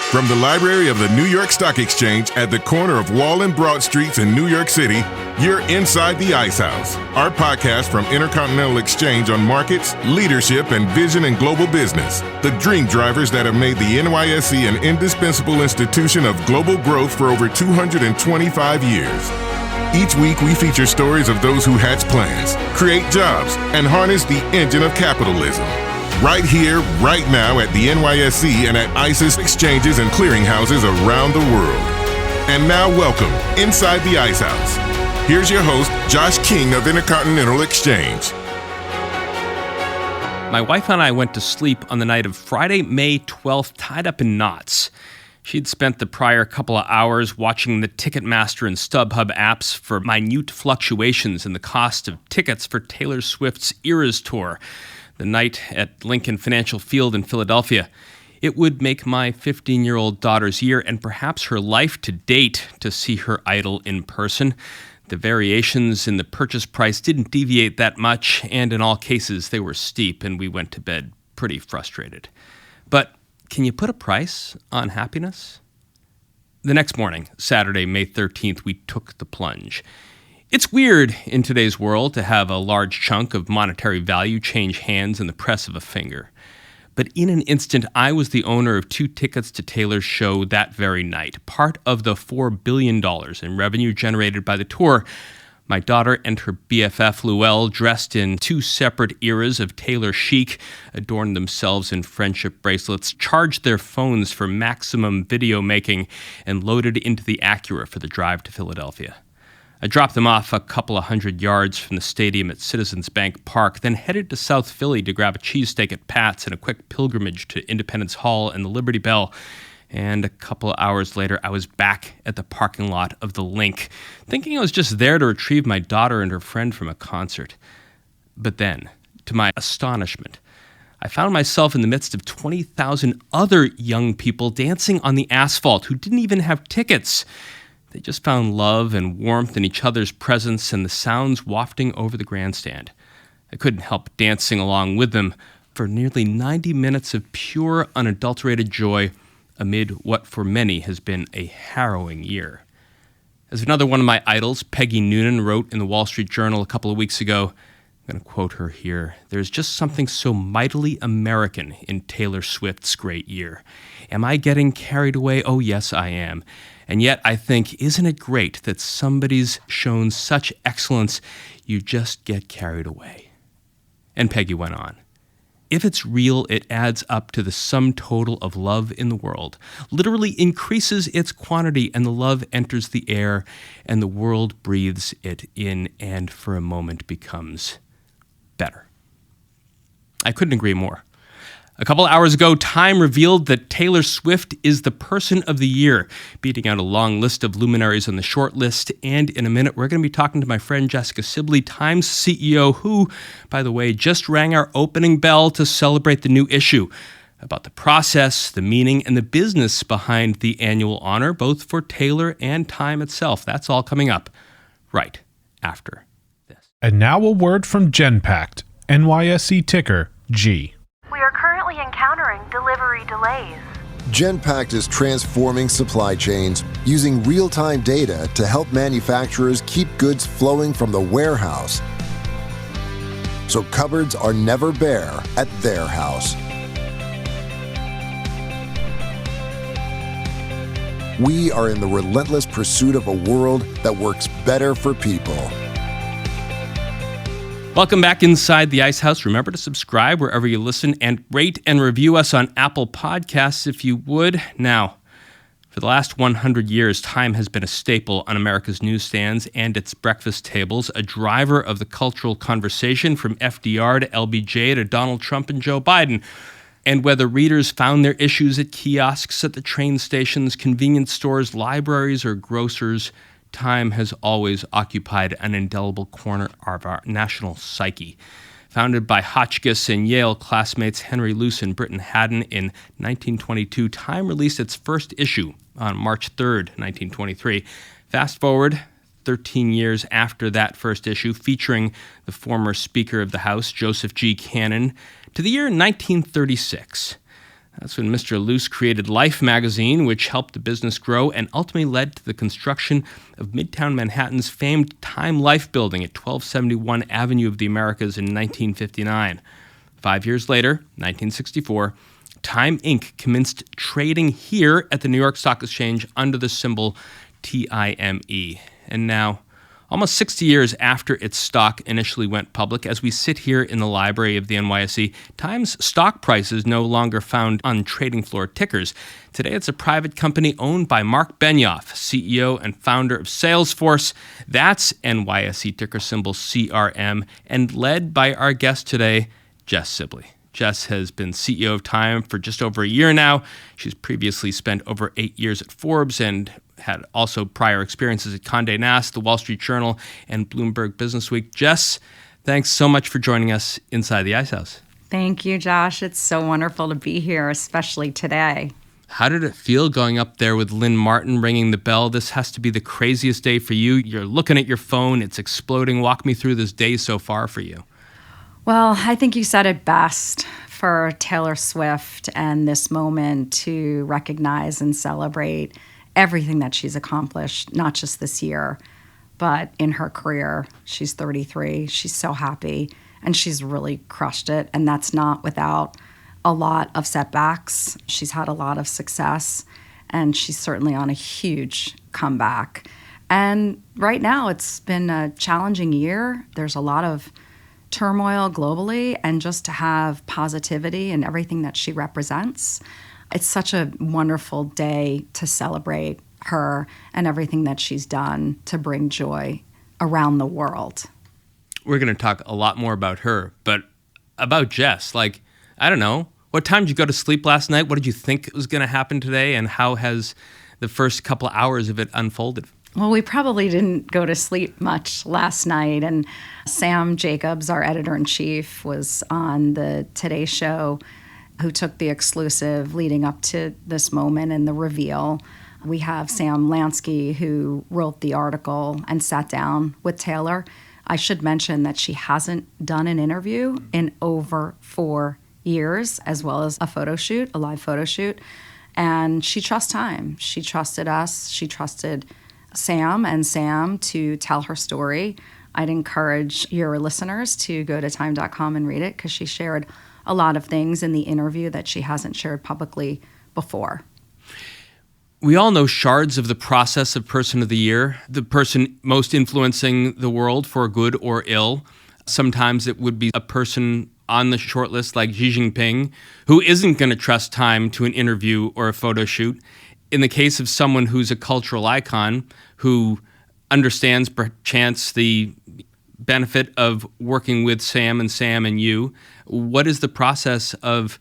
From the library of the New York Stock Exchange at the corner of Wall and Broad Streets in New York City, you're inside the Ice House, our podcast from Intercontinental Exchange on markets, leadership, and vision in global business. The dream drivers that have made the NYSE an indispensable institution of global growth for over 225 years. Each week, we feature stories of those who hatch plans, create jobs, and harness the engine of capitalism. Right here, right now at the NYSE and at ICE's exchanges and clearinghouses around the world. And now welcome inside the Ice House. Here's your host, Josh King of Intercontinental Exchange. My wife and I went to sleep on the night of Friday, May 12th, tied up in knots. She'd spent the prior couple of hours watching the Ticketmaster and StubHub apps for minute fluctuations in the cost of tickets for Taylor Swift's Eras Tour, the night at Lincoln Financial Field in Philadelphia. It would make my 15-year-old daughter's year and perhaps her life to date to see her idol in person. The variations in the purchase price didn't deviate that much, and in all cases they were steep, and we went to bed pretty frustrated. But can you put a price on happiness? The next morning, Saturday, May 13th, we took the plunge. It's weird in today's world to have a large chunk of monetary value change hands in the press of a finger. But in an instant, I was the owner of 2 tickets to Taylor's show that very night, part of the $4 billion in revenue generated by the tour. My daughter and her BFF, Luelle, dressed in 2 separate eras of Taylor chic, adorned themselves in friendship bracelets, charged their phones for maximum video making, and loaded into the Acura for the drive to Philadelphia. I dropped them off a couple of 100 yards from the stadium at Citizens Bank Park, then headed to South Philly to grab a cheesesteak at Pat's and a quick pilgrimage to Independence Hall and the Liberty Bell. And a couple of hours later, I was back at the parking lot of the Link, thinking I was just there to retrieve my daughter and her friend from a concert. But then, to my astonishment, I found myself in the midst of 20,000 other young people dancing on the asphalt who didn't even have tickets. They just found love and warmth in each other's presence and the sounds wafting over the grandstand. I couldn't help dancing along with them for nearly 90 minutes of pure, unadulterated joy amid what for many has been a harrowing year. As another one of my idols, Peggy Noonan, wrote in the Wall Street Journal a couple of weeks ago, I'm going to quote her here, "There's just something so mightily American in Taylor Swift's great year. Am I getting carried away? Oh, yes, I am. And yet I think, isn't it great that somebody's shown such excellence, you just get carried away?" And Peggy went on. "If it's real, it adds up to the sum total of love in the world, literally increases its quantity, and the love enters the air, and the world breathes it in, and for a moment becomes better." I couldn't agree more. A couple hours ago, Time revealed that Taylor Swift is the person of the year, beating out a long list of luminaries on the short list. And in a minute, we're going to be talking to my friend Jessica Sibley, Time's CEO, who, by the way, just rang our opening bell to celebrate the new issue, about the process, the meaning, and the business behind the annual honor, both for Taylor and Time itself. That's all coming up right after this. And now a word from Genpact, NYSE ticker G. We are currently encountering delivery delays. Genpact is transforming supply chains using real-time data to help manufacturers keep goods flowing from the warehouse, so cupboards are never bare at their house. We are in the relentless pursuit of a world that works better for people. Welcome back inside the Ice House. Remember to subscribe wherever you listen and rate and review us on Apple Podcasts if you would. Now, for the last 100 years, Time has been a staple on America's newsstands and its breakfast tables, a driver of the cultural conversation from FDR to LBJ to Donald Trump and Joe Biden. And whether readers found their issues at kiosks, at the train stations, convenience stores, libraries, or grocers, Time has always occupied an indelible corner of our national psyche. Founded by Hotchkiss and Yale classmates Henry Luce and Britton Haddon in 1922, Time released its first issue on March 3rd, 1923. Fast forward 13 years after that first issue, featuring the former Speaker of the House, Joseph G. Cannon, to the year 1936. That's when Mr. Luce created Life magazine, which helped the business grow and ultimately led to the construction of Midtown Manhattan's famed Time Life building at 1271 Avenue of the Americas in 1959. 5 years later, 1964, Time Inc. commenced trading here at the New York Stock Exchange under the symbol TIME. And now, almost 60 years after its stock initially went public, as we sit here in the library of the NYSE, Time's stock price is no longer found on trading floor tickers. Today, it's a private company owned by Mark Benioff, CEO and founder of Salesforce. That's NYSE ticker symbol CRM, and led by our guest today, Jess Sibley. Jess has been CEO of Time for just over a year now. She's previously spent over 8 years at Forbes and had also prior experiences at Condé Nast, The Wall Street Journal, and Bloomberg Businessweek. Jess, thanks so much for joining us inside the Ice House. Thank you, Josh. It's so wonderful to be here, especially today. How did it feel going up there with Lynn Martin ringing the bell? This has to be the craziest day for you. You're looking at your phone. It's exploding. Walk me through this day so far for you. Well, I think you said it best for Taylor Swift and this moment to recognize and celebrate everything that she's accomplished, not just this year, but in her career. She's 33. She's so happy, and she's really crushed it. And that's not without a lot of setbacks. She's had a lot of success, and she's certainly on a huge comeback. And right now, it's been a challenging year. There's a lot of turmoil globally, and just to have positivity and everything that she represents, it's such a wonderful day to celebrate her and everything that she's done to bring joy around the world. We're going to talk a lot more about her, but about Jess, I don't know, what time did you go to sleep last night? What did you think was going to happen today? And how has the first couple hours of it unfolded? Well, we probably didn't go to sleep much last night. And Sam Jacobs, our editor-in-chief, was on the Today Show, who took the exclusive leading up to this moment and the reveal. We have Sam Lansky, who wrote the article and sat down with Taylor. I should mention that she hasn't done an interview in over 4 years, as well as a photo shoot, a live photo shoot. And she trusts Time. She trusted us. She trusted Sam to tell her story. I'd encourage your listeners to go to time.com and read it, because she shared a lot of things in the interview that she hasn't shared publicly before. We all know shards of the process of Person of the Year, the person most influencing the world for good or ill. Sometimes it would be a person on the short list like Xi Jinping, who isn't going to trust Time to an interview or a photo shoot. In the case of someone who's a cultural icon, who understands perchance the benefit of working with Sam and you, what is the process of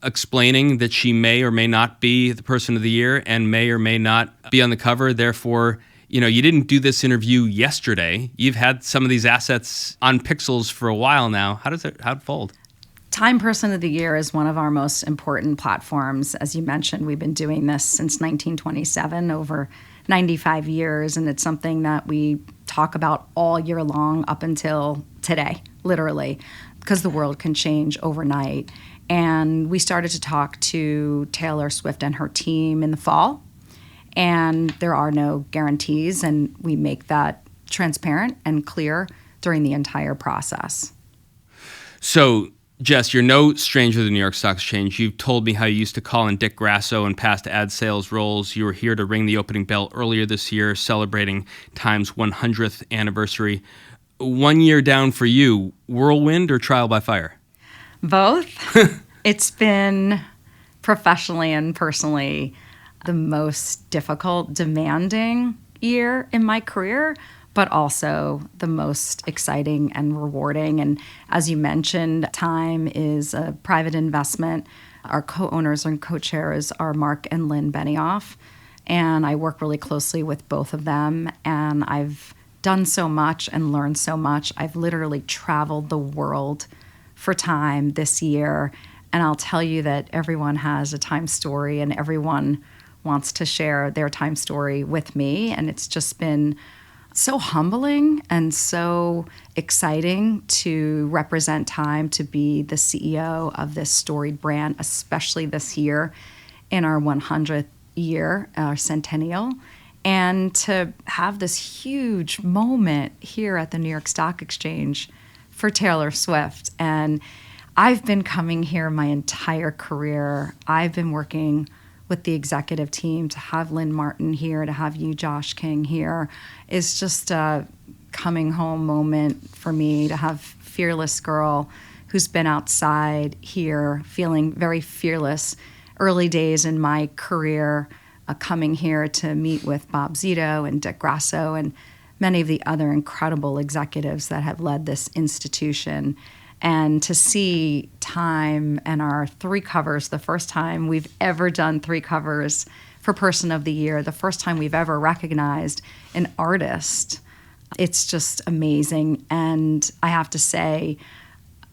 explaining that she may or may not be the Person of the Year and may or may not be on the cover? Therefore, you didn't do this interview yesterday. You've had some of these assets on pixels for a while now. How'd it fold? Time Person of the Year is one of our most important platforms. As you mentioned, we've been doing this since 1927, over 95 years, and it's something that we talk about all year long up until today, literally, because the world can change overnight. And we started to talk to Taylor Swift and her team in the fall, and there are no guarantees, and we make that transparent and clear during the entire process. So, Jess, you're no stranger to the New York Stock Exchange. You've told me how you used to call in Dick Grasso in past ad sales roles. You were here to ring the opening bell earlier this year, celebrating Time's 100th anniversary. 1 year down for you, whirlwind or trial by fire? Both. It's been professionally and personally the most difficult, demanding year in my career, but also the most exciting and rewarding. And as you mentioned, Time is a private investment. Our co-owners and co-chairs are Mark and Lynn Benioff, and I work really closely with both of them, and I've done so much and learned so much. I've literally traveled the world for Time this year, and I'll tell you that everyone has a Time story, and everyone wants to share their Time story with me, and it's just been so humbling and so exciting to represent Time, to be the CEO of this storied brand, especially this year in our 100th year, our centennial, and to have this huge moment here at the New York Stock Exchange for Taylor Swift. And I've been coming here my entire career. I've been working with the executive team. To have Lynn Martin here, to have you, Josh King, here is just a coming home moment for me, to have fearless girl who's been outside here feeling very fearless early days in my career, coming here to meet with Bob Zito and Dick Grasso and many of the other incredible executives that have led this institution. And to see Time and our 3 covers, the first time we've ever done 3 covers for Person of the Year, the first time we've ever recognized an artist, it's just amazing. And I have to say,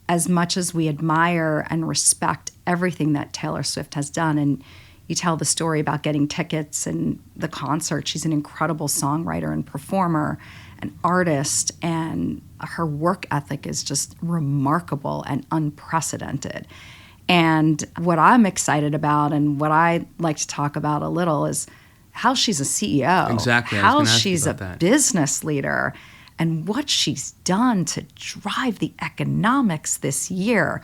as much as we admire and respect everything that Taylor Swift has done, and you tell the story about getting tickets and the concert, she's an incredible songwriter and performer, an artist, and her work ethic is just remarkable and unprecedented. And what I'm excited about and what I like to talk about a little is how she's a CEO. Exactly. How she's a business leader and what she's done to drive the economics this year.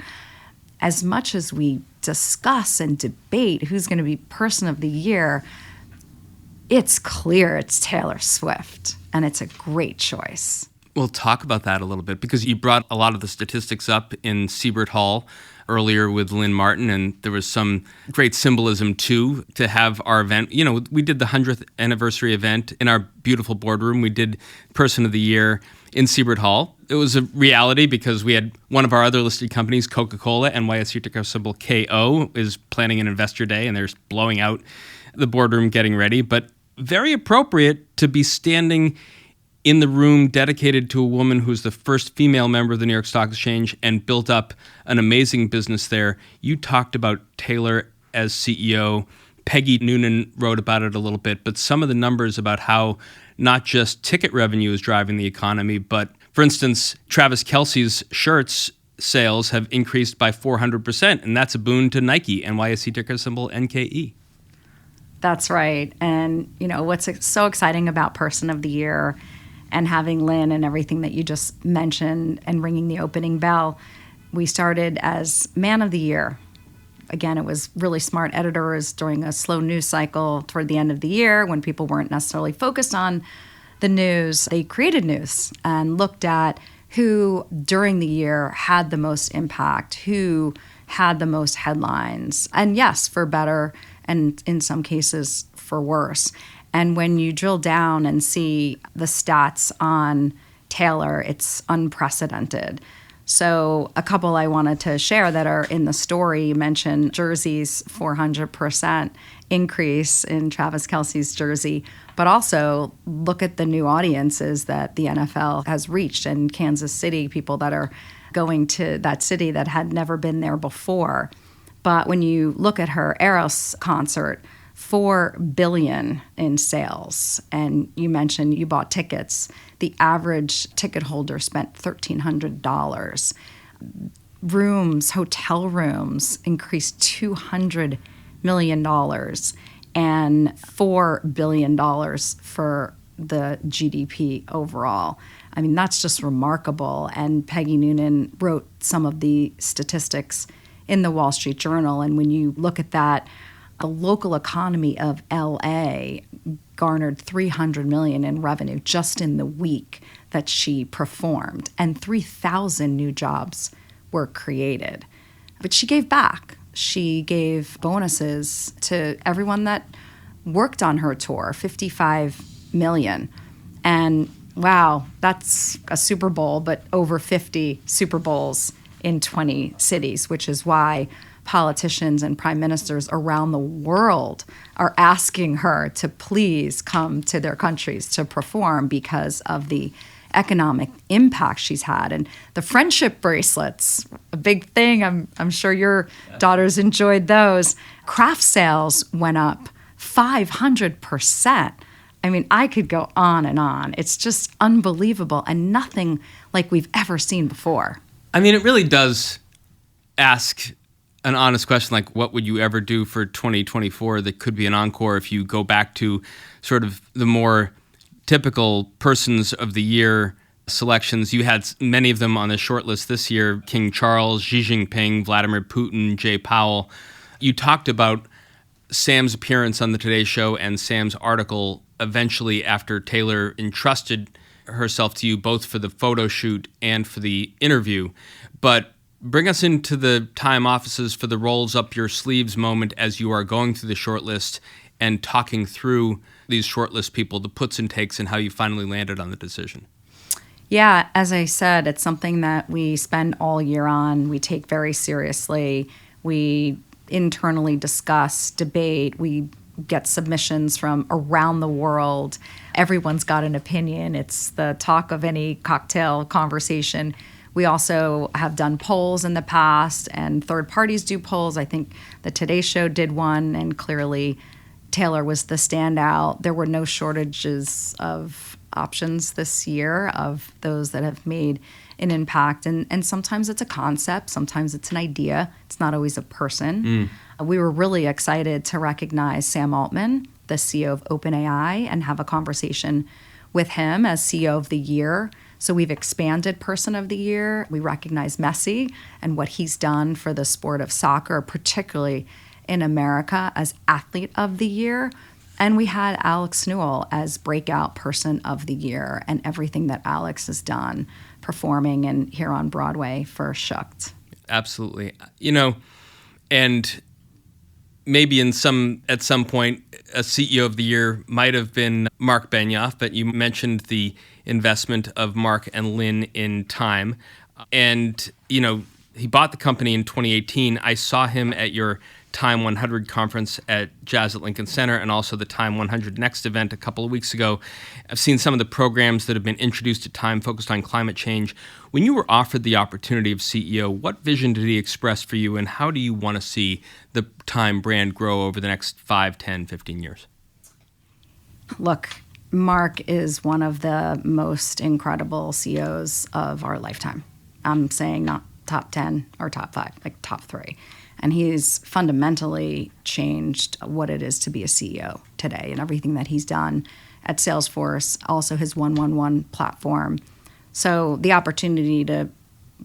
As much as we discuss and debate who's going to be Person of the Year, it's clear it's Taylor Swift, and it's a great choice. We'll talk about that a little bit because you brought a lot of the statistics up in Siebert Hall earlier with Lynn Martin, and there was some great symbolism too to have our event. You know, we did the 100th anniversary event in our beautiful boardroom. We did Person of the Year in Siebert Hall. It was a reality because we had one of our other listed companies, Coca-Cola, NYSE ticker symbol KO, is planning an investor day, and they're blowing out the boardroom getting ready. But very appropriate to be standing in the room dedicated to a woman who's the first female member of the New York Stock Exchange and built up an amazing business there. You talked about Taylor as CEO. Peggy Noonan wrote about it a little bit, but some of the numbers about how not just ticket revenue is driving the economy, but for instance, Travis Kelce's shirts sales have increased by 400%, and that's a boon to Nike, NYSE ticker symbol NKE. That's right. And, you know, what's so exciting about Person of the Year and having Lynn and everything that you just mentioned and ringing the opening bell, we started as Man of the Year. Again, it was really smart editors during a slow news cycle toward the end of the year when people weren't necessarily focused on the news. They created news and looked at who during the year had the most impact, who had the most headlines, and yes, for better and in some cases for worse. And when you drill down and see the stats on Taylor, it's unprecedented. So a couple I wanted to share that are in the story, you mentioned Jersey's 400% increase in Travis Kelce's jersey, but also look at the new audiences that the NFL has reached in Kansas City, people that are going to that city that had never been there before. But when you look at her Eros concert, $4 billion in sales. And you mentioned you bought tickets. The average ticket holder spent $1,300. Rooms, hotel rooms increased $200 million and $4 billion for the GDP overall. I mean, that's just remarkable. And Peggy Noonan wrote some of the statistics in the Wall Street Journal. And when you look at that, the local economy of LA garnered $300 million in revenue just in the week that she performed, and 3,000 new jobs were created. But she gave back. She gave bonuses to everyone that worked on her tour, $55 million. And wow, that's a Super Bowl, but over 50 Super Bowls in 20 cities, which is why politicians and prime ministers around the world are asking her to please come to their countries to perform because of the economic impact she's had. And the friendship bracelets, a big thing. I'm sure your daughters enjoyed those. Craft sales went up 500%. I mean, I could go on and on. It's just unbelievable and nothing like we've ever seen before. I mean, it really does ask an honest question, like what would you ever do for 2024 that could be an encore if you go back to sort of the more typical persons of the year selections. You had many of them on the short list this year: King Charles, Xi Jinping, Vladimir Putin, Jay Powell. You talked about Sam's appearance on the Today Show and Sam's article eventually after Taylor entrusted herself to you both for the photo shoot and for the interview. But bring us into the Time offices for the rolls up your sleeves moment as you are going through the shortlist and talking through these shortlist people, the puts and takes, and how you finally landed on the decision. Yeah, as I said, it's something that we spend all year on. We take very seriously. We internally discuss, debate. We get submissions from around the world. Everyone's got an opinion. It's the talk of any cocktail conversation. We also have done polls in the past, and third parties do polls. I think the Today Show did one, and clearly Taylor was the standout. There were no shortages of options this year of those that have made an impact. And sometimes it's a concept, sometimes it's an idea. It's not always a person. We were really excited to recognize Sam Altman, the CEO of OpenAI, and have a conversation with him as CEO of the year. So we've expanded Person of the Year. We recognize Messi and what he's done for the sport of soccer, particularly in America, as Athlete of the Year. And we had Alex Newell as Breakout Person of the Year, and everything that Alex has done performing and here on Broadway for Shooked. Absolutely. And maybe at some point, a CEO of the year might have been Mark Benioff, but you mentioned the investment of Mark and Lynn in Time. And, he bought the company in 2018. I saw him at your Time 100 conference at Jazz at Lincoln Center and also the Time 100 Next event a couple of weeks ago. I've seen some of the programs that have been introduced at Time focused on climate change. When you were offered the opportunity of CEO, what vision did he express for you, and how do you want to see the Time brand grow over the next 5, 10, 15 years? Look, Mark is one of the most incredible CEOs of our lifetime. I'm saying not top 10 or top 5, like top 3. And he's fundamentally changed what it is to be a CEO today and everything that he's done at Salesforce, also his 111 platform. So the opportunity to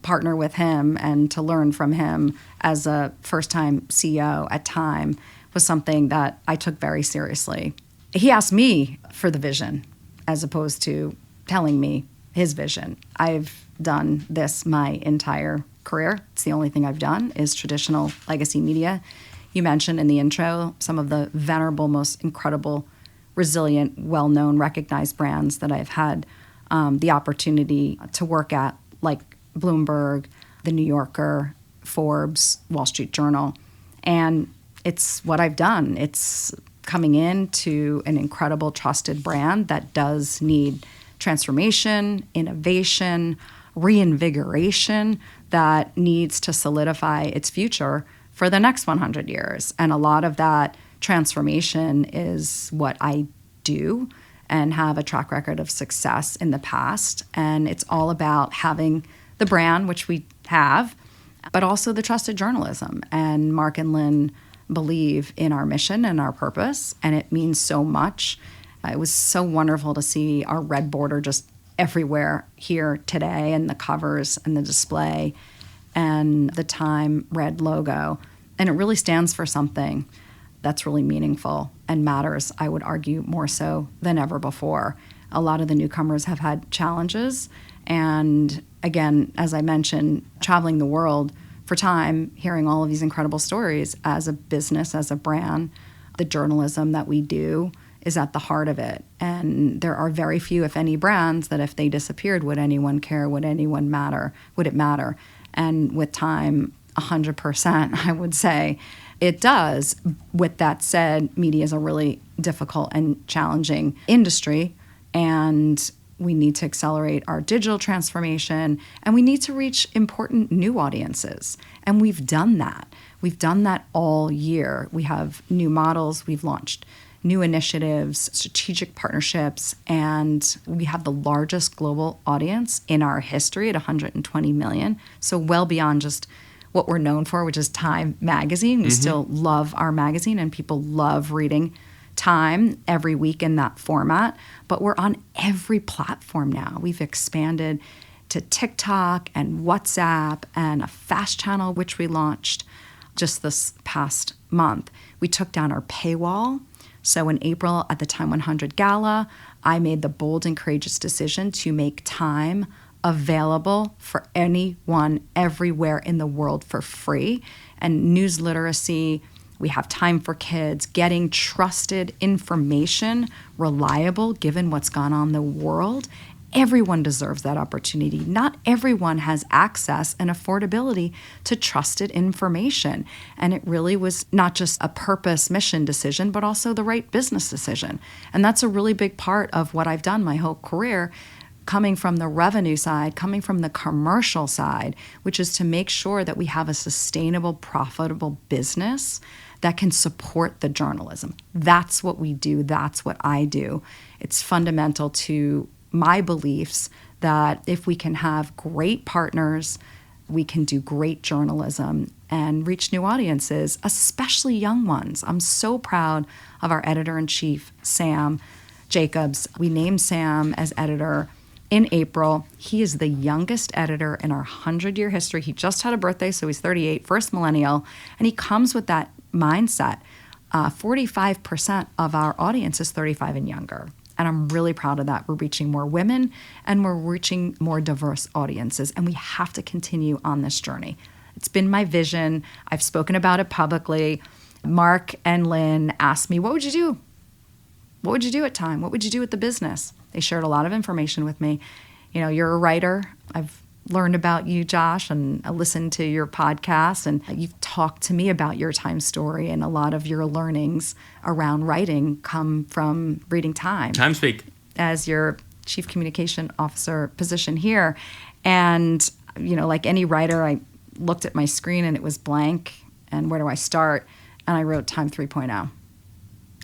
partner with him and to learn from him as a first-time CEO at Time was something that I took very seriously. He asked me for the vision as opposed to telling me his vision. I've done this my entire career. It's the only thing I've done is traditional legacy media. You mentioned in the intro some of the venerable, most incredible, resilient, well-known, recognized brands that I've had the opportunity to work at, like Bloomberg, The New Yorker, Forbes, Wall Street Journal. And it's what I've done. It's coming into an incredible, trusted brand that does need transformation, innovation, reinvigoration, that needs to solidify its future for the next 100 years. And a lot of that transformation is what I do and have a track record of success in the past. And it's all about having the brand, which we have, but also the trusted journalism. And Mark and Lynn believe in our mission and our purpose, and it means so much. It was so wonderful to see our red border just everywhere here today, and the covers and the display and the Time red logo. And it really stands for something that's really meaningful and matters, I would argue, more so than ever before. A lot of the newcomers have had challenges. And again, as I mentioned, traveling the world for Time, hearing all of these incredible stories as a business, as a brand, the journalism that we do is at the heart of it. And there are very few, if any, brands that if they disappeared, would anyone care? Would anyone matter? Would it matter? And with Time, 100%, I would say it does. With that said, media is a really difficult and challenging industry, and we need to accelerate our digital transformation, and we need to reach important new audiences. And we've done that. We've done that all year. We have new models. We've launched new initiatives, strategic partnerships, and we have the largest global audience in our history at 120 million. So well beyond just what we're known for, which is Time magazine. We still love our magazine, and people love reading Time every week in that format. But we're on every platform now. We've expanded to TikTok and WhatsApp and a fast channel, which we launched just this past month. We took down our paywall. So in April at the Time 100 Gala, I made the bold and courageous decision to make Time available for anyone everywhere in the world for free. And news literacy, we have Time for Kids, getting trusted information, reliable, given what's gone on in the world. Everyone deserves that opportunity. Not everyone has access and affordability to trusted information. And it really was not just a purpose mission decision, but also the right business decision. And that's a really big part of what I've done my whole career, coming from the revenue side, coming from the commercial side, which is to make sure that we have a sustainable, profitable business that can support the journalism. That's what we do. That's what I do. It's fundamental to my beliefs that if we can have great partners, we can do great journalism and reach new audiences, especially young ones. I'm so proud of our editor-in-chief, Sam Jacobs. We named Sam as editor in April. He is the youngest editor in our 100-year history. He just had a birthday, so he's 38, first millennial, and he comes with that mindset. 45% of our audience is 35 and younger. And I'm really proud of that. We're reaching more women and we're reaching more diverse audiences. And we have to continue on this journey. It's been my vision. I've spoken about it publicly. Mark and Lynn asked me, what would you do? What would you do at Time? What would you do with the business? They shared a lot of information with me. You know, you're a writer. I've learned about you, Josh, and I listened to your podcast, and you've talked to me about your Time story, and a lot of your learnings around writing come from reading Time. Time speak. As your chief communication officer position here. And, you know, like any writer, I looked at my screen and it was blank, and where do I start? And I wrote Time 3.0.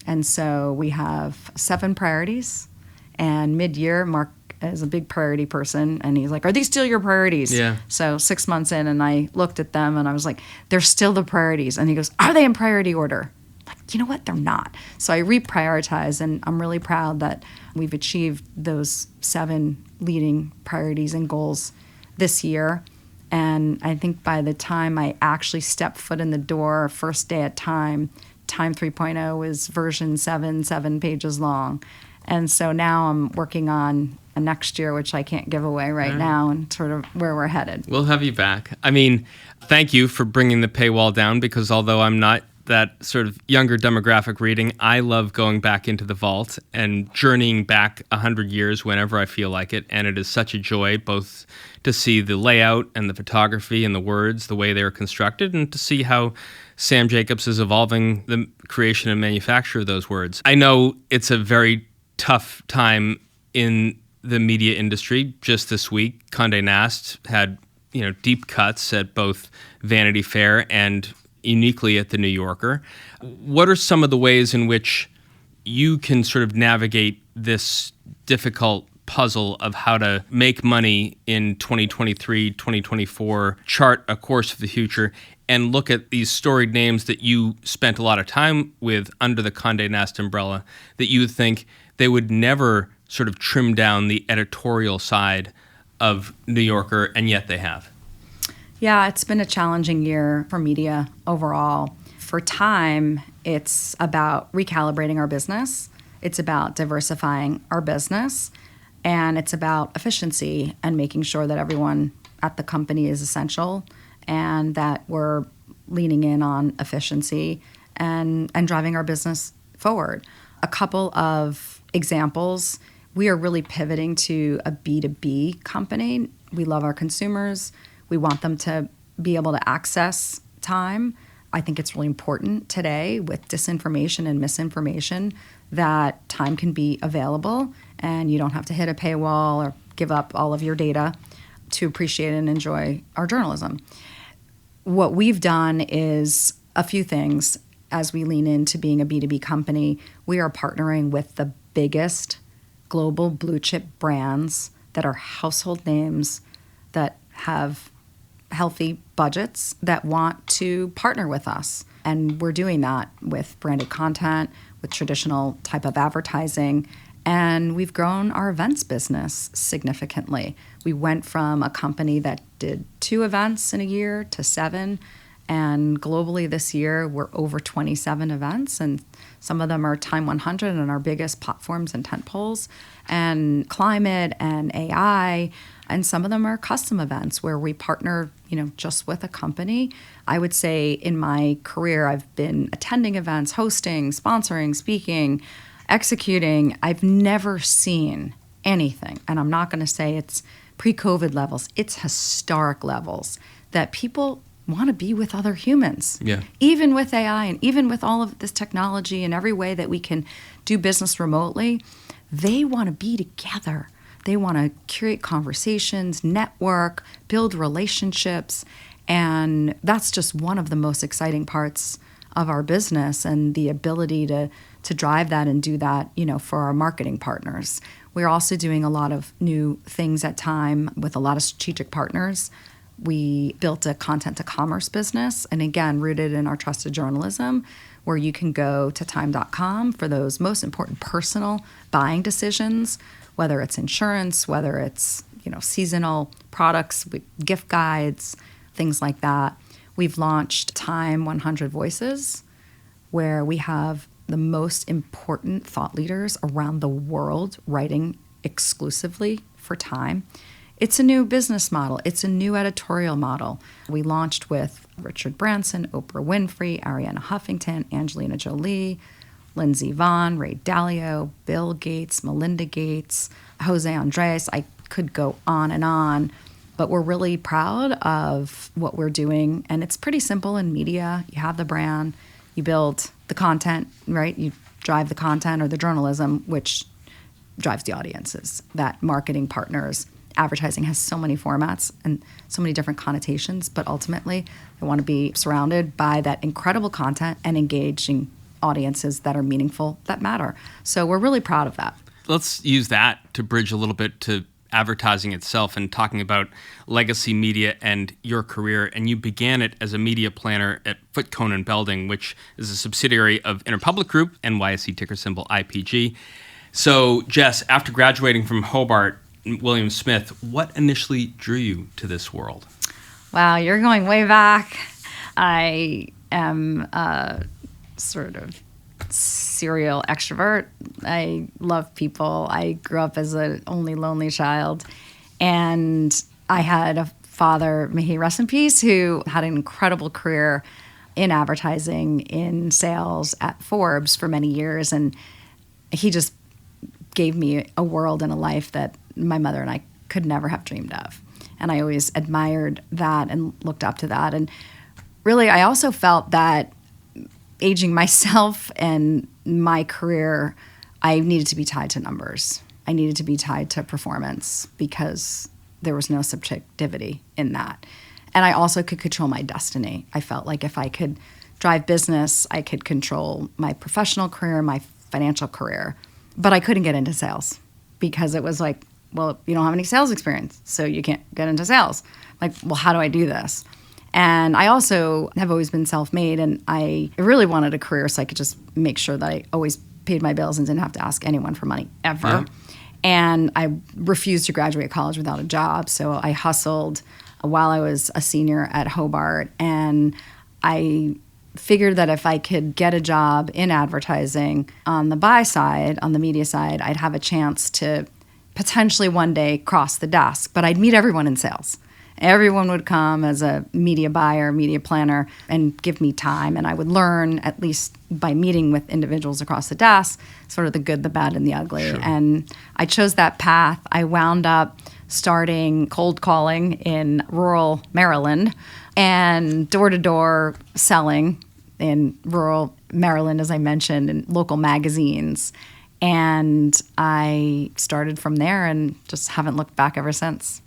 And so we have 7 priorities, and mid-year, Mark is a big priority person, and he's like, are these still your priorities? Yeah. So 6 months in, and I looked at them, and I was like, they're still the priorities. And he goes, are they in priority order? I'm like, you know what? They're not. So I reprioritized, and I'm really proud that we've achieved those 7 leading priorities and goals this year. And I think by the time I actually stepped foot in the door, first day at Time 3.0 was version 7 pages long. And so now I'm working on a next year, which I can't give away right now, and sort of where we're headed. We'll have you back. I mean, thank you for bringing the paywall down, because although I'm not that sort of younger demographic reading, I love going back into the vault and journeying back 100 years whenever I feel like it. And it is such a joy both to see the layout and the photography and the words, the way they're constructed, and to see how Sam Jacobs is evolving the creation and manufacture of those words. I know it's a very tough time in the media industry. Just this week, Condé Nast had, deep cuts at both Vanity Fair and uniquely at the New Yorker. What are some of the ways in which you can sort of navigate this difficult puzzle of how to make money in 2023, 2024, chart a course for the future, and look at these storied names that you spent a lot of time with under the Condé Nast umbrella that you would think they would never sort of trim down the editorial side of New Yorker, and yet they have? Yeah, it's been a challenging year for media overall. For Time, it's about recalibrating our business. It's about diversifying our business. And it's about efficiency and making sure that everyone at the company is essential and that we're leaning in on efficiency and driving our business forward. A couple of examples, we are really pivoting to a B2B company. We love our consumers. We want them to be able to access Time. I think it's really important today with disinformation and misinformation that Time can be available and you don't have to hit a paywall or give up all of your data to appreciate and enjoy our journalism. What we've done is a few things. as we lean into being a B2B company, we are partnering with the biggest global blue chip brands that are household names that have healthy budgets that want to partner with us. And we're doing that with branded content, with traditional type of advertising. And we've grown our events business significantly. We went from a company that did 2 events in a year to 7. And globally this year, we're over 27 events. And some of them are Time 100 and our biggest platforms and tentpoles, and climate and AI. And some of them are custom events where we partner, just with a company. I would say in my career, I've been attending events, hosting, sponsoring, speaking, executing. I've never seen anything, and I'm not going to say it's pre-COVID levels, it's historic levels, that people want to be with other humans. Yeah. Even with AI and even with all of this technology and every way that we can do business remotely, they want to be together. They want to curate conversations, network, build relationships. And that's just one of the most exciting parts of our business, and the ability to drive that and do that, for our marketing partners. We're also doing a lot of new things at Time with a lot of strategic partners. We built a content to commerce business, and again, rooted in our trusted journalism, where you can go to time.com for those most important personal buying decisions, whether it's insurance, whether it's, seasonal products, gift guides, things like that. We've launched Time 100 Voices, where we have the most important thought leaders around the world writing exclusively for Time. It's a new business model. It's a new editorial model. We launched with Richard Branson, Oprah Winfrey, Ariana Huffington, Angelina Jolie, Lindsey Vonn, Ray Dalio, Bill Gates, Melinda Gates, Jose Andres. I could go on, but we're really proud of what we're doing. And it's pretty simple in media. You have the brand, you build the content, right? You drive the content or the journalism, which drives the audiences, that marketing partners. Advertising has so many formats and so many different connotations, but ultimately I want to be surrounded by that incredible content and engaging audiences that are meaningful, that matter. So we're really proud of that. Let's use that to bridge a little bit to advertising itself and talking about legacy media and your career. And you began it as a media planner at Foote Cone & Belding, which is a subsidiary of Interpublic Group, NYSE ticker symbol IPG. So, Jess, after graduating from Hobart William Smith, what initially drew you to this world? Wow, you're going way back. I am a sort of serial extrovert. I love people. I grew up as an only lonely child. And I had a father, may he rest in peace, who had an incredible career in advertising, in sales at Forbes for many years. And he just gave me a world and a life that my mother and I could never have dreamed of. And I always admired that and looked up to that. And really, I also felt that aging myself and my career, I needed to be tied to numbers. I needed to be tied to performance because there was no subjectivity in that. And I also could control my destiny. I felt like if I could drive business, I could control my professional career, my financial career. But I couldn't get into sales because it was like, well, you don't have any sales experience, so you can't get into sales. Like, well, how do I do this? And I also have always been self-made, and I really wanted a career so I could just make sure that I always paid my bills and didn't have to ask anyone for money ever. Yeah. And I refused to graduate college without a job, so I hustled while I was a senior at Hobart, and I figured that if I could get a job in advertising on the buy side, on the media side, I'd have a chance to potentially one day cross the desk, but I'd meet everyone in sales. Everyone would come as a media buyer, media planner, and give me time. And I would learn, at least by meeting with individuals across the desk, sort of the good, the bad, and the ugly. Sure. And I chose that path. I wound up starting cold calling in rural Maryland and door-to-door selling in rural Maryland, as I mentioned, in local magazines. And I started from there and just haven't looked back ever since.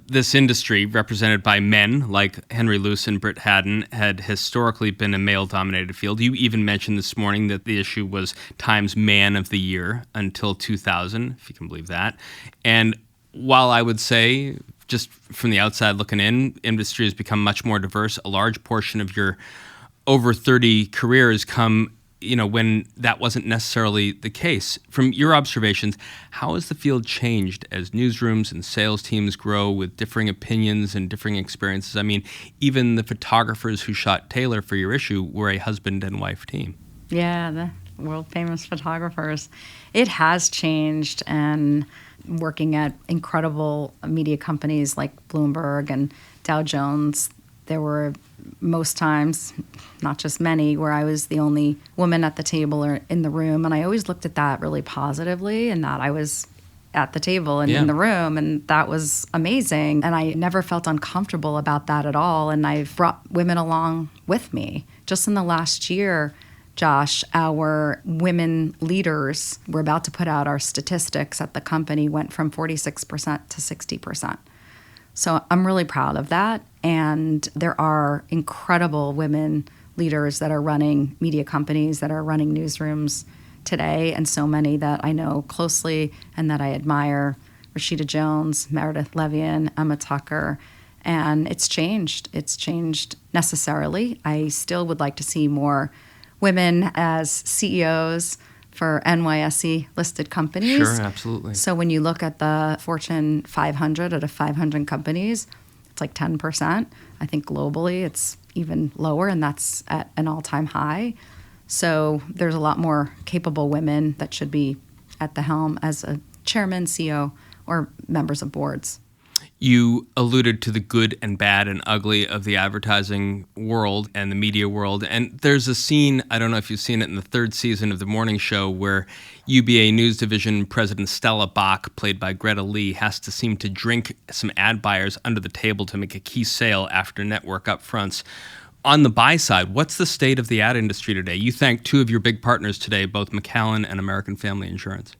This industry, represented by men like Henry Luce and Britt Haddon, had historically been a male-dominated field. You even mentioned this morning that the issue was Time's Man of the Year until 2000, if you can believe that. And while I would say, just from the outside looking in, industry has become much more diverse, a large portion of your over 30 careers come when that wasn't necessarily the case. From your observations, how has the field changed as newsrooms and sales teams grow with differing opinions and differing experiences? I mean, even the photographers who shot Taylor for your issue were a husband and wife team. Yeah, the world famous photographers. It has changed, and working at incredible media companies like Bloomberg and Dow Jones, there were most times, not just many, where I was the only woman at the table or in the room. And I always looked at that really positively, and that I was at the table and in the room, and that was amazing. And I never felt uncomfortable about that at all. And I've brought women along with me. Just in the last year, Josh, our women leaders, we're about to put out our statistics at the company, went from 46% to 60%. So I'm really proud of that. And there are incredible women leaders that are running media companies, that are running newsrooms today, and so many that I know closely and that I admire. Rashida Jones, Meredith Levian, Emma Tucker. And it's changed. It's changed necessarily. I still would like to see more women as CEOs for NYSE listed companies. Sure, absolutely. So when you look at the Fortune 500 out of 500 companies, it's like 10%. I think globally it's even lower, and that's at an all-time high. So there's a lot more capable women that should be at the helm as a chairman, CEO, or members of boards. You alluded to the good and bad and ugly of the advertising world and the media world. And there's a scene, I don't know if you've seen it in the third season of The Morning Show, where UBA News Division President Stella Bach, played by Greta Lee, has to seem to drink some ad buyers under the table to make a key sale after network upfronts. On the buy side, what's the state of the ad industry today? You thanked two of your big partners today, both Macallan and American Family Insurance.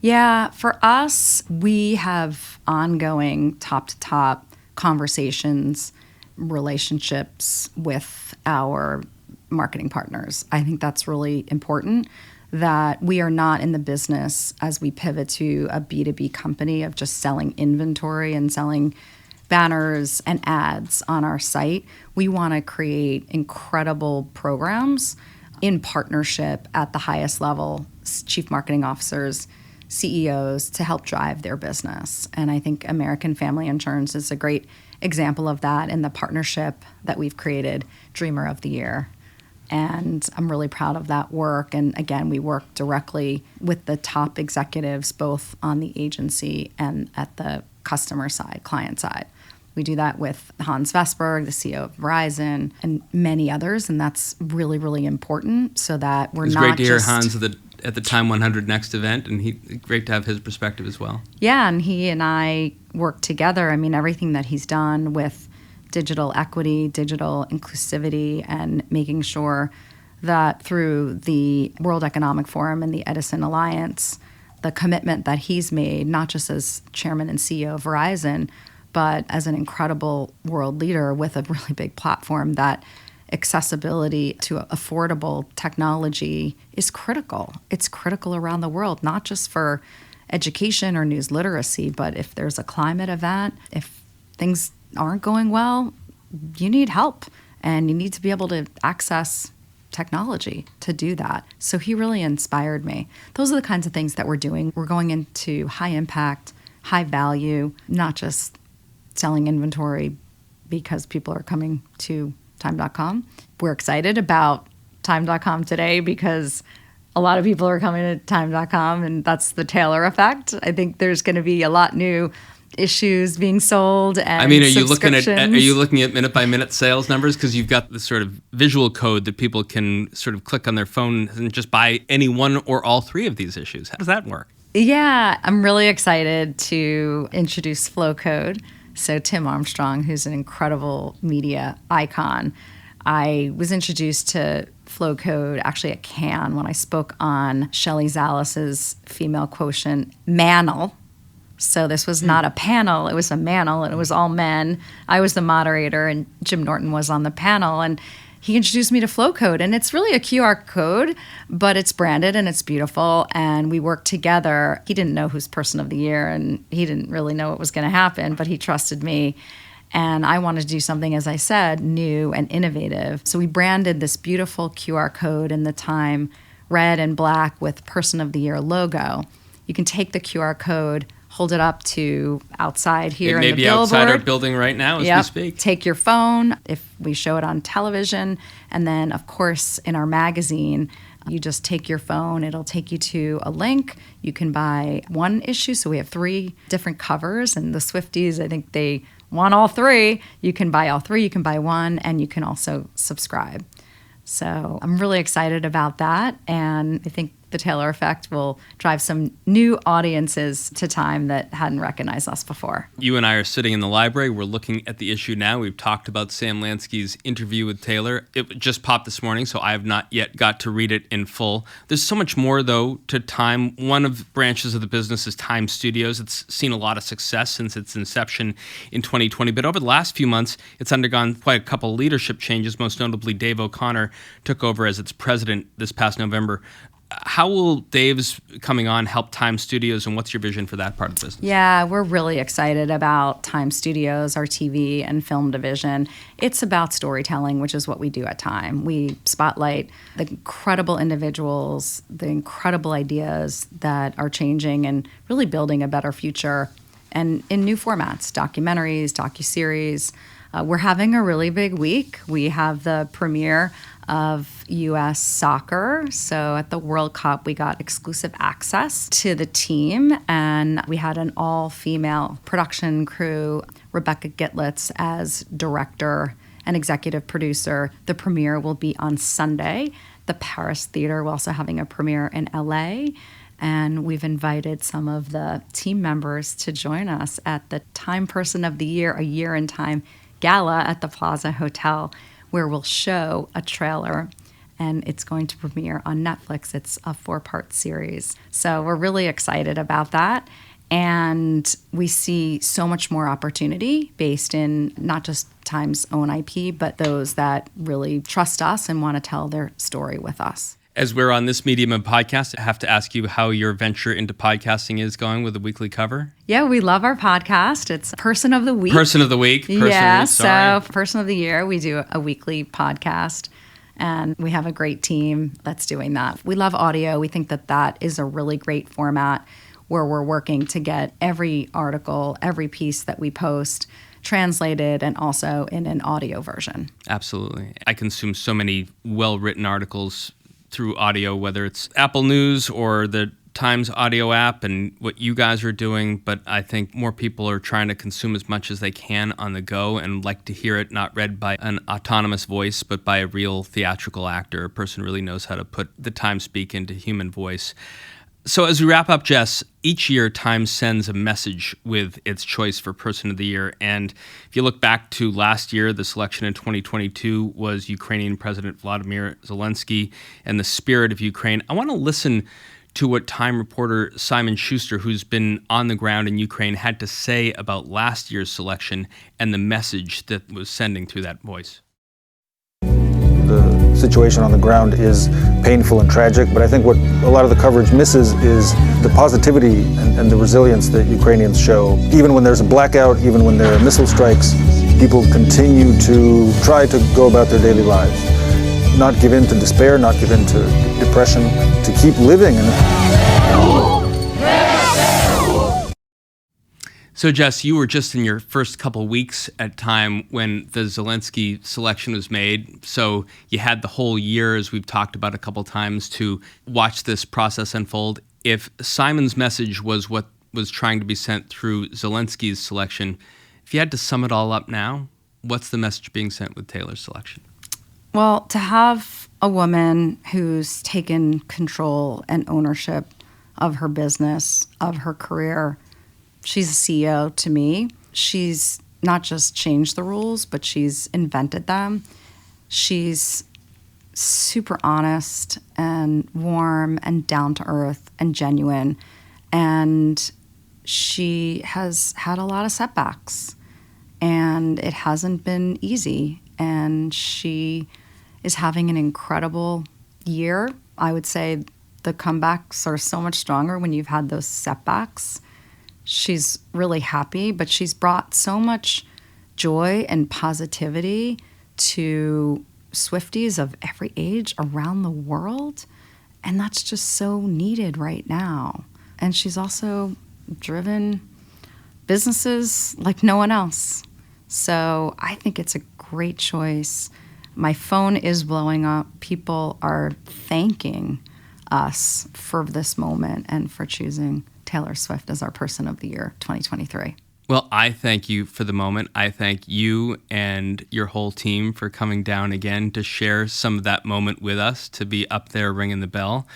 Yeah, for us, we have ongoing top-to-top conversations, relationships with our marketing partners. I think that's really important, that we are not in the business, as we pivot to a B2B company, of just selling inventory and selling banners and ads on our site. We want to create incredible programs in partnership at the highest level, chief marketing officers, CEOs, to help drive their business. And I think American Family Insurance is a great example of that in the partnership that we've created, Dreamer of the Year. And I'm really proud of that work. And again, we work directly with the top executives, both on the agency and at the customer side, client side. We do that with Hans Vestberg, the CEO of Verizon, and many others. And that's really, really important, so that we're not just... It was great to hear Hans at the Time 100 Next event, and great to have his perspective as well. Yeah, and he and I work together. I mean, everything that he's done with digital equity, digital inclusivity, and making sure that through the World Economic Forum and the Edison Alliance, the commitment that he's made, not just as chairman and CEO of Verizon, but as an incredible world leader with a really big platform, that accessibility to affordable technology is critical. It's critical around the world, not just for education or news literacy, but if there's a climate event, if things aren't going well, you need help, and you need to be able to access technology to do that. So he really inspired me. Those are the kinds of things that we're doing. We're going into high impact, high value, not just selling inventory because people are coming to Time.com. We're excited about Time.com today because a lot of people are coming to Time.com, and that's the Taylor effect. I think there's going to be a lot new issues being sold, and I mean, are you looking at minute by minute sales numbers? Because you've got this sort of visual code that people can sort of click on their phone and just buy any one or all three of these issues. How does that work? Yeah, I'm really excited to introduce Flow Code. So Tim Armstrong, who's an incredible media icon, I was introduced to Flow Code actually at Cannes when I spoke on Shelley Zalis's female quotient, Mantle. So this was not a panel, it was a manel, and it was all men. I was the moderator, and Jim Norton was on the panel, and he introduced me to Flowcode, and it's really a QR code, but it's branded and it's beautiful, and we worked together. He didn't know who's Person of the Year, and he didn't really know what was going to happen, but he trusted me, and I wanted to do something, as I said, new and innovative. So we branded this beautiful QR code in the Time, red and black with Person of the Year logo. You can take the QR code, hold it up to outside here in the billboard. It may be outside our building right now as we speak. Take your phone if we show it on television. And then, of course, in our magazine, you just take your phone. It'll take you to a link. You can buy one issue. So we have 3 different covers. And the Swifties, I think they want all 3. You can buy all 3. You can buy one. And you can also subscribe. So I'm really excited about that. And I think the Taylor Effect will drive some new audiences to Time that hadn't recognized us before. You and I are sitting in the library. We're looking at the issue now. We've talked about Sam Lansky's interview with Taylor. It just popped this morning, so I have not yet got to read it in full. There's so much more, though, to Time. One of the branches of the business is Time Studios. It's seen a lot of success since its inception in 2020, but over the last few months, it's undergone quite a couple of leadership changes. Most notably, Dave O'Connor took over as its president this past November. How will Dave's coming on help Time Studios, and what's your vision for that part of the business? Yeah, we're really excited about Time Studios, our TV and film division. It's about storytelling, which is what we do at Time. We spotlight the incredible individuals, the incredible ideas that are changing and really building a better future, and in new formats, documentaries, docuseries. We're having a really big week. We have the premiere of U.S. soccer. So at the World Cup, we got exclusive access to the team, and we had an all-female production crew, Rebecca Gitlitz as director and executive producer. The premiere will be on Sunday. The Paris Theater, we're also having a premiere in L.A., and we've invited some of the team members to join us at the Time Person of the Year, A Year in Time Gala at the Plaza Hotel, where we'll show a trailer, and it's going to premiere on Netflix. It's a 4-part series. So we're really excited about that. And we see so much more opportunity based in not just Time's own IP, but those that really trust us and want to tell their story with us. As we're on this medium of podcast, I have to ask you how your venture into podcasting is going with the weekly cover. Yeah, we love our podcast. It's Person of the Week. Person of the Week. So Person of the Year, we do a weekly podcast, and we have a great team that's doing that. We love audio. We think that that is a really great format where we're working to get every article, every piece that we post translated and also in an audio version. Absolutely. I consume so many well-written articles through audio, whether it's Apple News or the Times audio app and what you guys are doing, but I think more people are trying to consume as much as they can on the go and like to hear it not read by an autonomous voice, but by a real theatrical actor, a person who really knows how to put the Time speak into human voice. So as we wrap up, Jess, each year Time sends a message with its choice for Person of the Year. And if you look back to last year, the selection in 2022 was Ukrainian President Vladimir Zelensky and the spirit of Ukraine. I want to listen to what Time reporter Simon Schuster, who's been on the ground in Ukraine, had to say about last year's selection and the message that was sending through that voice. The situation on the ground is painful and tragic, but I think what a lot of the coverage misses is the positivity and the resilience that Ukrainians show. Even when there's a blackout, even when there are missile strikes, people continue to try to go about their daily lives. Not give in to despair, not give in to depression, to keep living. So, Jess, you were just in your first couple weeks at Time when the Zelensky selection was made. So you had the whole year, as we've talked about a couple times, to watch this process unfold. If Simon's message was what was trying to be sent through Zelensky's selection, if you had to sum it all up now, what's the message being sent with Taylor's selection? Well, to have a woman who's taken control and ownership of her business, of her career. She's a CEO to me. She's not just changed the rules, but she's invented them. She's super honest and warm and down to earth and genuine. And she has had a lot of setbacks, and it hasn't been easy. And she is having an incredible year. I would say the comebacks are so much stronger when you've had those setbacks. She's really happy, but she's brought so much joy and positivity to Swifties of every age around the world. And that's just so needed right now. And she's also driven businesses like no one else. So I think it's a great choice. My phone is blowing up. People are thanking us for this moment and for choosing Taylor Swift as our Person of the Year 2023. Well, I thank you for the moment. I thank you and your whole team for coming down again to share some of that moment with us, to be up there ringing the bell.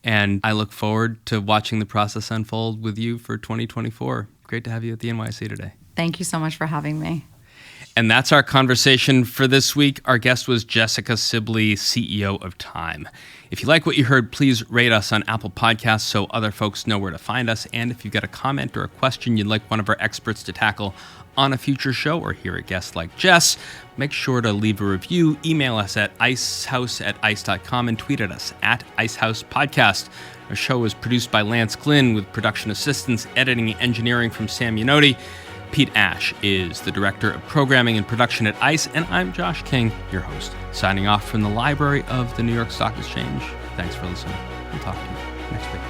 And I look forward to watching the process unfold with you for 2024. Great to have you at the NYC today. Thank you so much for having me. And that's our conversation for this week. Our guest was Jessica Sibley, CEO of Time. If you like what you heard, please rate us on Apple Podcasts so other folks know where to find us. And if you've got a comment or a question you'd like one of our experts to tackle on a future show, or hear a guest like Jess, make sure to leave a review. Email us at icehouse@ice.com and tweet at us at icehousepodcast. Our show is produced by Lance Glynn with production assistance, editing, and engineering from Sam Yanotti. Pete Ash is the Director of Programming and Production at ICE, and I'm Josh King, your host, signing off from the library of the New York Stock Exchange. Thanks for listening. We'll talk to you next week.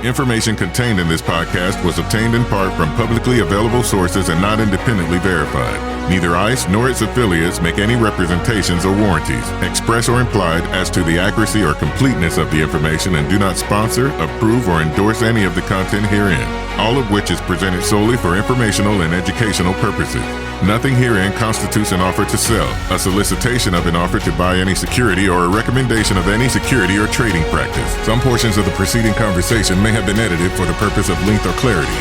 Information contained in this podcast was obtained in part from publicly available sources and not independently verified. Neither ICE nor its affiliates make any representations or warranties, express or implied, as to the accuracy or completeness of the information, and do not sponsor, approve, or endorse any of the content herein, all of which is presented solely for informational and educational purposes. Nothing herein constitutes an offer to sell, a solicitation of an offer to buy any security, or a recommendation of any security or trading practice. Some portions of the preceding conversation may have been edited for the purpose of length or clarity.